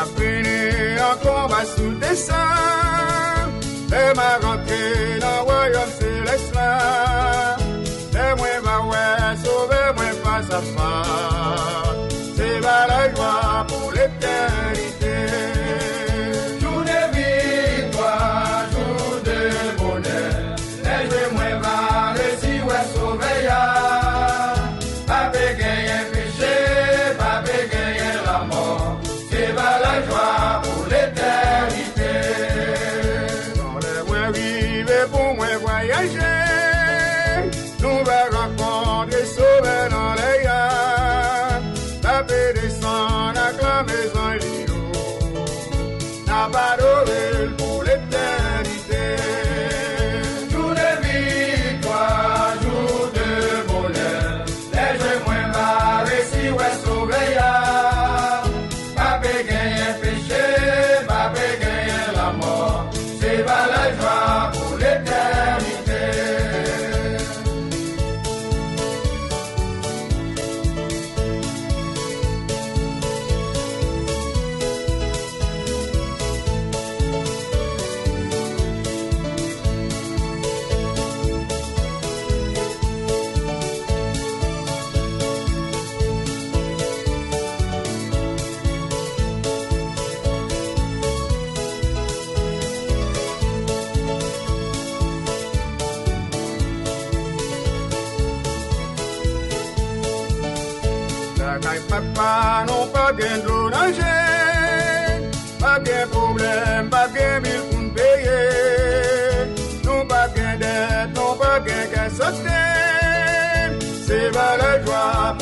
M'apprenez en combat sous le dessin. Et m'a rentré dans le royaume céleste là. Et moi va ouais, sauver moi face à face. C'est pas la joie pour l'éternité. Jour de victoire, jour de bonheur. Et je moi va réussir ouais sauver ya. Pas gagner péché, pas gagner la mort. C'est pas la joie pour l'éternité. Dans les mois vivre pour moi voyager. Nous va rencontrer sauver dans les gars. Taper descendre, acclamer sans l'îlot. N'a pas d'orel pour l'éternité. Jour de victoire, jour de bonheur. Les jeux moins barrés si ouais sauver ya. Pas gagner péché, pas gagner la mort. C'est pas la joie pour l'éternité. Papa, non pas bien de danger, pas bien problème, pas bien mille pour nous payer, non pas bien dette, non pas bien qu'à sauter, c'est pas la joie.